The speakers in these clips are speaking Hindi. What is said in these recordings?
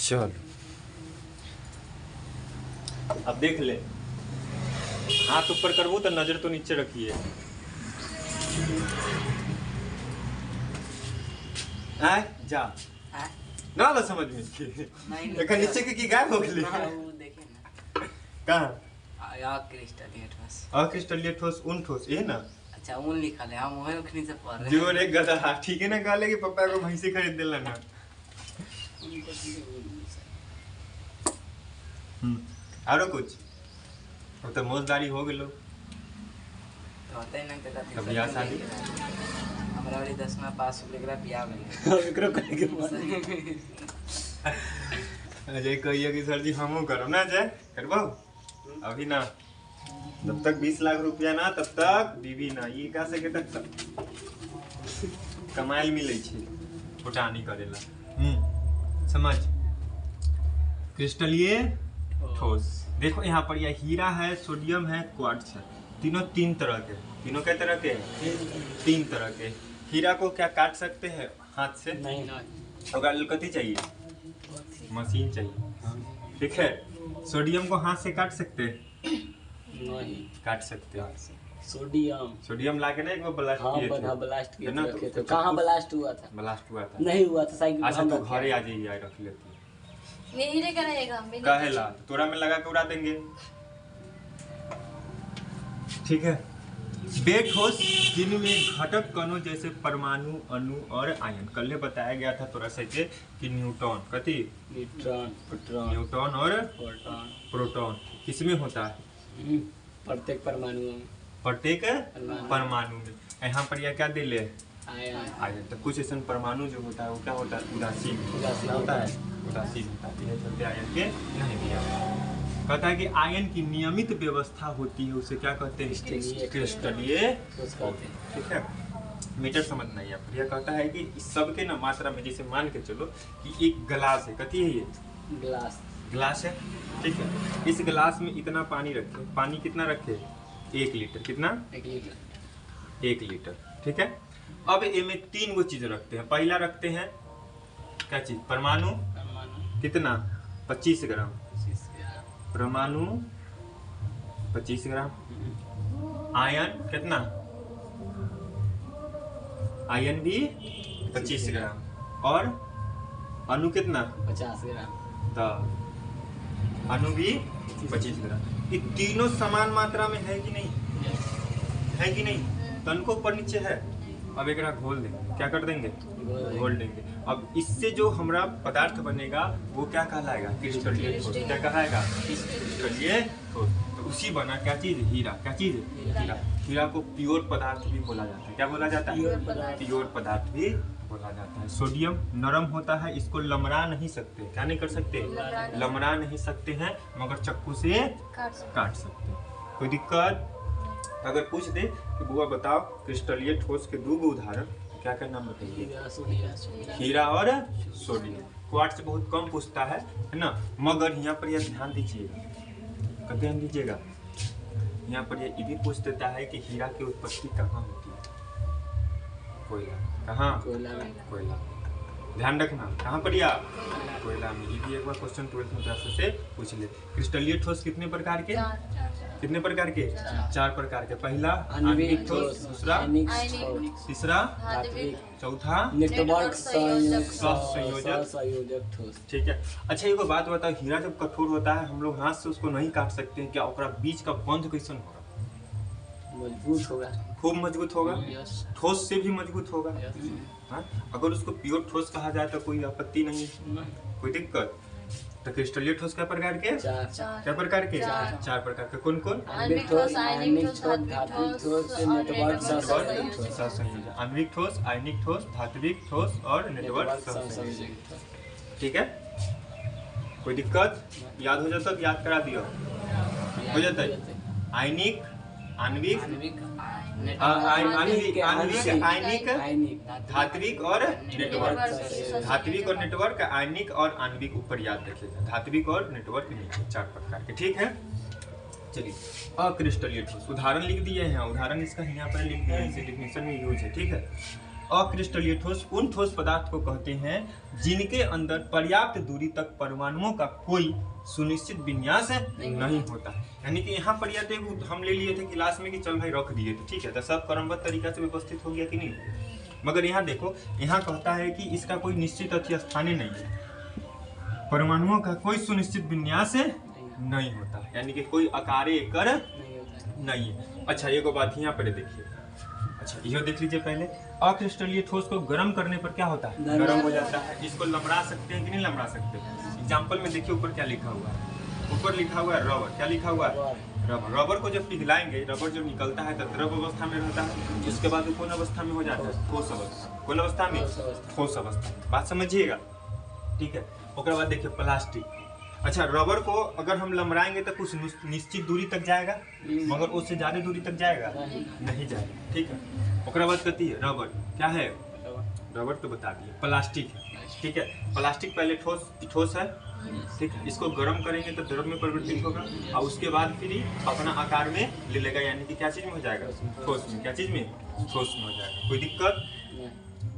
चल अब देख ले, हाथ ऊपर करबू तो नजर तो नीचे रखिए। आए जा ना ला समझ में एक नीचे की गायब हो गई। कहाँ क्रिस्टलीय ठोस उन ठोस ये ना। अच्छा उन लिखा है, हम वही उखनी से पढ़ रहे जो एक गधा ठीक है ना, कहले कि पापा को भैंसी खरीद देला ना। आरो कुछ अब तो मौजदारी हो गेलो तो होता ही ना के साथ कब बियाह शादी हमरा वाली 10वां पास हो लेकरा बियाह भेल एकरो करे के अजय कहिए कि सर जी हमहू करो ना जय करबो अभी ना, जब तक 20 लाख रुपया ना तब तक बीवी ना। ये का से के तक कमाइल मिले छे फुटानी करेला। समझ क्रिस्टलीय ठोस देखो यहाँ पर यह हीरा है, सोडियम है, क्वार्ट्ज है, तीनों तीन तरह के। तीनों कै तरह के? तीन तरह के। हीरा को क्या काट सकते हैं हाथ से? नहीं और कथी चाहिए? मशीन चाहिए। ठीक है। सोडियम को हाथ से काट सकते हैं? नहीं काट सकते हैं। सोडियम लाके ना एक बार ब्लास्ट किए थे। ब्लास्ट किए ना, थे। कहाँ ब्लास्ट हुआ था? ब्लास्ट हुआ था। नहीं हुआ था साइकिल। अच्छा तो घरे आ जाइए, रख लेती है। नहीं रे करेगा हम भी काहेला तोरा में लगा के उड़ा देंगे। ठीक है। बे ठोस जिनमें घटक कणों जैसे परमाणु, अणु और आयन। कल बताया गया था थोड़ा सा कि न्यूट्रॉन कथी न्यूट्रॉन और प्रोटॉन किसमें होता है? प्रत्येक परमाणु में। प्रत्येक परमाणु में। यहाँ पर यह क्या दे ले? आयन। तो कुछ ऐसा परमाणु जो होता है वो क्या होता है? उदासीन होता है। उदासीन होता है, चलते आयन के नहीं दिया। कहता है कि आयन की नियमित व्यवस्था होती है, उसे क्या कहते हैं? क्रिस्टलीय। ठीक है। मीटर समझना है यहाँ। यह कहता है कि इस सबके ना मात्रा में, जैसे मान के चलो कि एक गिलास है। कथी है ये? गिलास है। ठीक है। इस गिलास में इतना पानी रखे। पानी कितना रखे? 1 लीटर। कितना? 1 लीटर। ठीक है। अब इनमें 3 गो चीज रखते हैं। पहला रखते हैं क्या चीज? परमाणु। कितना? 25 ग्राम। परमाणु 25 ग्राम। आयन कितना? आयन भी 25 ग्राम। और अणु कितना? 50 ग्राम। तो अणु भी 25 ग्राम। ये तीनों समान मात्रा में है कि नहीं? है कि नहीं? तन को ऊपर नीचे है। अब एक घोल देंगे। क्या कर देंगे? घोल देंगे। अब इससे जो हमारा पदार्थ बनेगा वो क्या कहलाएगा? क्रिस्टलीय ठोस। क्या कहलाएगा? क्रिस्टलीय ठोस। तो उसी बना क्या चीज? हीरा। क्या चीज? हीरा। हीरा को प्योर पदार्थ भी बोला जाता है। क्या बोला जाता है? प्योर पदार्थ भी बोला जाता है। सोडियम नरम होता है, इसको लमड़ा नहीं सकते। क्या नहीं कर सकते? लमड़ा नहीं सकते हैं, मगर चक्कू से काट सकते हैं। कोई दिक्कत? अगर पूछ दे कि बुआ बताओ क्रिस्टलीय ठोस के 2 उदाहरण, क्या क्या नाम बताइए? हीरा और सोडियम। क्वार्ट्ज बहुत कम पूछता है ना, मगर यहाँ पर यह ध्यान दीजिएगा। ध्यान दीजिएगा, यहाँ पर यह भी पूछ देता है कि हीरा की उत्पत्ति कहाँ होती है? कोयला। कहाँ? कोयला। ध्यान रखना कहाँ पर या? कोयला में। ये भी एक बार क्वेश्चन 12th में से पूछ ले। क्रिस्टलीय ठोस कितने प्रकार के? कितने प्रकार के? 4 प्रकार के। पहला आणविक ठोस, दूसरा तीसरा चौथा नेटवर्क संयोजक ठोस। ठीक है। अच्छा एक बात बताओ, हीरा जब कठोर होता है हम लोग हाथ से उसको नहीं काट सकते हैं, क्या ओकरा बीच का बंध कैसन होगा? मजबूत होगा। खूब मजबूत होगा। ठोस से भी मजबूत होगा। अगर उसको प्योर ठोस कहा जाए तो कोई आपत्ति नहीं, कोई दिक्कत। तो क्रिस्टलीय ठोस क्या प्रकार के? 4 क्या प्रकार के? 4 प्रकार के। कौन कौन? आणविक ठोस, आयनिक ठोस, धात्विक ठोस, नेटवर्क सहसंयोजक। आणविक ठोस, आयनिक ठोस, धात्विक ठोस और नेटवर्क सहसंयोजक। ठीक है। कोई दिक्कत? याद हो जाता? याद करा दियो। हो जाता है। आयनिक, आणविक, आयनिक, धात्विक और नेटवर्क। धात्विक और नेटवर्क, आयनिक और आणविक ऊपर याद रखिएगा। धात्विक और नेटवर्क नीचे। 4 प्रकार के। ठीक है। चलिए अक्रिस्टलीय ठोस उदाहरण लिख दिए हैं। उदाहरण इसका यहाँ पर लिख दिए, इसे डेफिनेशन में यूज है। ठीक है। अक्रिस्टलीय ठोस उन ठोस पदार्थ को कहते हैं जिनके अंदर पर्याप्त दूरी तक परमाणुओं का कोई सुनिश्चित विन्यास नहीं होता। यानी कि यहाँ पर यह देखो हम ले लिए थे क्लास में कि चल भाई रख दिए थे, ठीक है, तो सब क्रमबद्ध तरीका से व्यवस्थित हो गया कि नहीं। मगर यहाँ देखो, यहाँ कहता है कि इसका कोई निश्चित अति स्थानीय नहीं है, परमाणुओं का कोई सुनिश्चित विन्यास नहीं होता, यानी कि कोई आकार एकर नहीं है। अच्छा एगो बात यहाँ पर देखिए, अच्छा यह देख लीजिए पहले, अक्रिस्टलीय ठोस को गर्म करने पर क्या होता है, गर्म हो जाता है। इसको लमड़ा सकते हैं कि नहीं लमड़ा सकते। एग्जाम्पल में देखिए ऊपर क्या लिखा हुआ है, ऊपर लिखा हुआ है रबर, क्या लिखा हुआ है रबर। रबर को जब पिघलाएंगे, रबर जब निकलता है तो द्रव अवस्था में रहता है, उसके बाद वो कौन अवस्था में हो जाता है, ठोस अवस्था। कौन अवस्था में, ठोस अवस्था। बात समझिएगा, ठीक है। उसके बाद देखिए प्लास्टिक, अच्छा रबर को अगर हम लमड़ाएंगे तो कुछ निश्चित दूरी तक जाएगा, मगर उससे ज्यादा दूरी तक जाएगा नहीं जाएगा, ठीक है। उसके बाद कहती है रबर क्या है, रबर तो बता दिए, प्लास्टिक है, ठीक है। प्लास्टिक पहले ठोस है, ठीक है, इसको गर्म करेंगे तो द्रव में परिवर्तित होगा और उसके बाद फिर अपना आकार में ले लेगा, यानी कि क्या चीज में हो जाएगा, ठोस में। क्या चीज में, ठोस में हो जाएगा, कोई दिक्कत,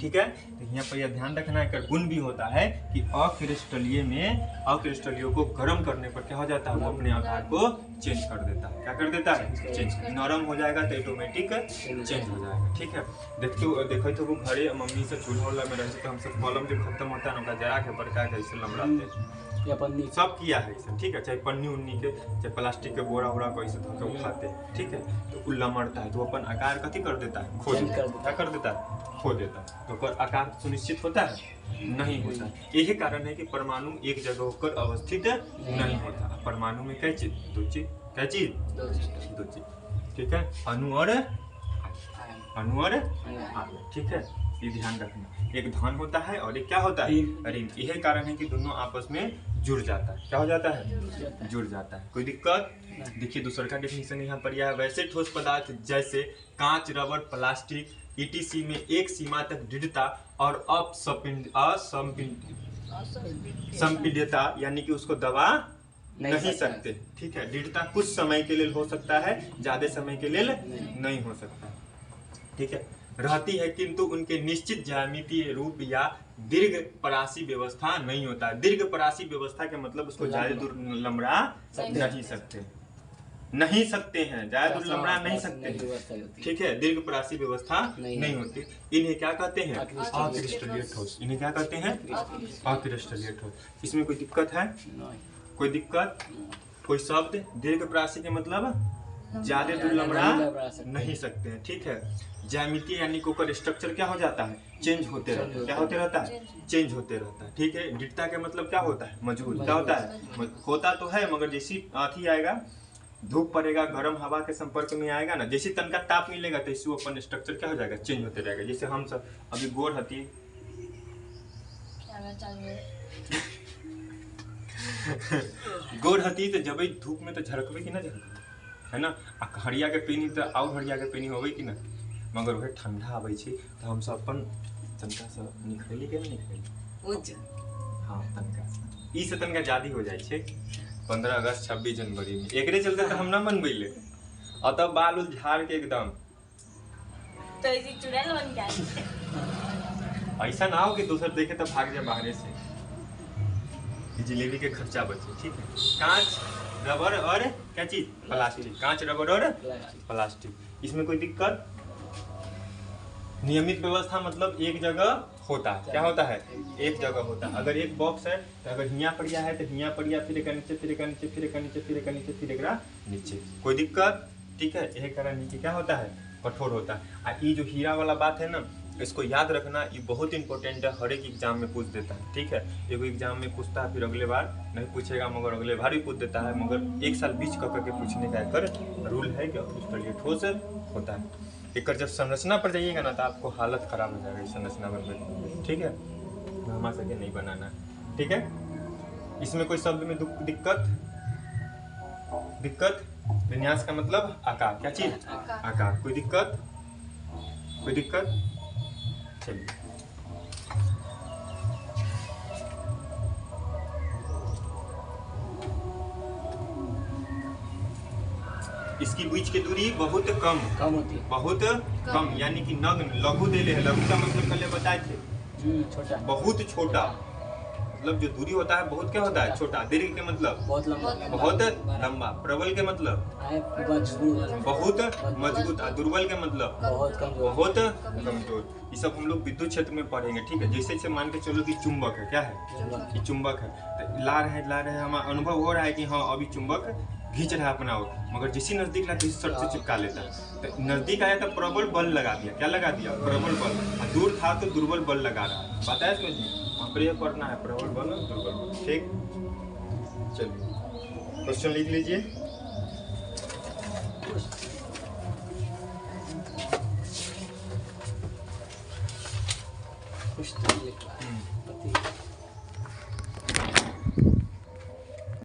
ठीक है। तो यहाँ पर यह ध्यान रखना है, गुण भी होता है कि अक्रिस्टलीय में अक्रिस्टलीय को गर्म करने पर क्या हो जाता है, वो अपने आकार को चेंज कर देता है। क्या कर देता है, चेंज। नरम हो जाएगा तो ऑटोमेटिक चेंज हो जाएगा, ठीक है। देखो तो वो घरे मम्मी से चूल्हा उल्हा में रहते तो हम सब कॉलम जो खत्म होता है ना जरा के बड़का के ऐसे लमड़ाते या पन्नी सब किया है इसे, ठीक है। चाहे पन्नी उन्नी के, चाहे प्लास्टिक के बोरा वोरा को ऐसे धोके उठाते हैं, ठीक है। तो वो लमड़ता है तो अपन आकार कथी कर देता है, खो देता है। क्या कर देता है, खो देता है। तो पर आकार सुनिश्चित होता है, नहीं होता। यही कारण है कि परमाणु एक जगह होकर अवस्थित नहीं होता। परमाणु में क्या चीज, दो चीज, क्या चीज, दो चीज, ठीक है, अणु और आयन, ठीक है। ये ध्यान रखना, एक धन होता है और एक क्या होता है, ऋण। यही कारण है कि दोनों आपस में जुड़ जाता है। क्या हो जाता है, जुड़ जाता है। कोई दिक्कत, देखिए दूसरा का डेफिनेशन यहाँ पर यह है, वैसे ठोस पदार्थ जैसे कांच, रबर, प्लास्टिक ईटीसी में एक सीमा तक दृढ़ता और असंपीड्यता, यानी कि उसको दबा नहीं सकते, ठीक है। दृढ़ता कुछ समय के लिए हो सकता है, ज्यादा समय के लिए नहीं हो सकता, ठीक है, रहती है, किंतु उनके निश्चित ज्यामितीय रूप या दीर्घ परासी व्यवस्था नहीं होता। दीर्घ परासी व्यवस्था के मतलब उसको ज्यादा दूर लमड़ा नहीं सकते हैं, ज्यादा दूर लमड़ा नहीं सकते हैं, ठीक है। दीर्घ परासी व्यवस्था नहीं होती। इन्हें क्या कहते हैं, अक्रिस्टलीय ठोस। इन्हें क्या कहते हैं, अक्रिस्टलीय ठोस। इसमें कोई दिक्कत है, कोई दिक्कत, कोई शब्द दीर्घ परासी के मतलब ज्यादा दूर लमड़ा नहीं सकते हैं, ठीक है। ज्यामितीय यानी कि ऊपर स्ट्रक्चर क्या हो जाता है, चेंज होते रहता है। क्या होते रहता है, चेंज होते रहता है, ठीक है। दृढ़ता के मतलब क्या होता है, मजबूत। क्या होता है, होता तो है, मगर जैसी आती आएगा, धूप पड़ेगा, गर्म हवा के संपर्क में आएगा ना, जैसे तनका ताप मिलेगा तो इससे अपन स्ट्रक्चर क्या हो जाएगा, चेंज होते रहेगा। जैसे हम सब अभी गोर हती गोर हती तो जब धूप में तो झलकबे कि ना झलकबे, है ना। आ हरिया के पीनी तो और हरिया के पीनी होबे कि ना, मगर वह ठंडा आबै छै तो हम सब अपन तनका से निखरेली के निखरेली, हाँ तनका ई से तनका जादी हो जाए छै 15 अगस्त 26 जनवरी में। एकरे चलते तो हम ना मनबैले, अतः बाल उल झाड़ के एकदम तो ऐसी चुड़ैल बन गया। ऐसा ना हो कि दूसर देखे तो भाग जाए बाहर से, जिलेबी के खर्चा बचे, ठीक है। कांच, रबर और क्या चीज, प्लास्टिक। कांच, रबर और प्लास्टिक। इसमें कोई दिक्कत, नियमित व्यवस्था मतलब एक जगह होता है। क्या होता है, एक जगह होता है। अगर एक बॉक्स है तो अगर हिया पड़िया है तो हिया पड़िया, फिर एक नीचे, फिर एक नीचे, फिर एक नीचे, फिर एक नीचे, फिर एक नीचे, कोई दिक्कत, ठीक है। यही कारण नीचे क्या होता है, कठोर होता है। और ये जो हीरा वाला बात है ना, इसको याद रखना, ये बहुत इंपॉर्टेंट है, हर एक एग्जाम में पूछ देता है, ठीक है। एगो एग्जाम में पूछता है, फिर अगले बार नहीं पूछेगा, मगर अगले बार भी पूछ देता है, मगर एक साल बीच करके पूछने का एक रूल है कि अक्रिस्टलीय ठोस होता है। एक जब संरचना पर जाइएगा ना तो आपको हालत खराब हो जाएगा इस संरचना बनने, ठीक है। घामा सके नहीं बनाना, ठीक है। इसमें कोई शब्द में दिक्कत, विन्यास का मतलब आकार। क्या चीज, आकार। कोई दिक्कत, कोई दिक्कत, चलिए। इसकी बीच की दूरी बहुत कम होती है। बहुत कम यानी कि नग्न लघु देले है। लघु का मतलब पहले बताए थे छोटा। बहुत छोटा, मतलब जो दूरी होता है बहुत क्या होता है छोटा। दीर्घ के मतलब बहुत लंबा। बहुत लंबा। प्रबल के मतलब बहुत मजबूत। और दुर्बल के मतलब बहुत कमजोर। ये सब हम लोग विद्युत क्षेत्र में पढ़ेंगे, ठीक है। जैसे जैसे मान के चलो कि चुंबक है, क्या है कि चुंबक है, तो ला रहे हैं हमारा अनुभव हो रहा है कि हाँ अभी चुंबक खींच रहा है अपना ओर, मगर जैसे नजदीक लाते शर्ट से चिपका लेता है। तो नजदीक आया तो प्रबल बल लगा दिया, क्या लगा दिया प्रबल बल। और दूर था तो दुर्बल बल लगा रहा है। बताया इसमें जी वहाँ पर यह पढ़ना है प्रबल बल दुर्बल बल, ठीक। चलिए क्वेश्चन लिख लीजिए।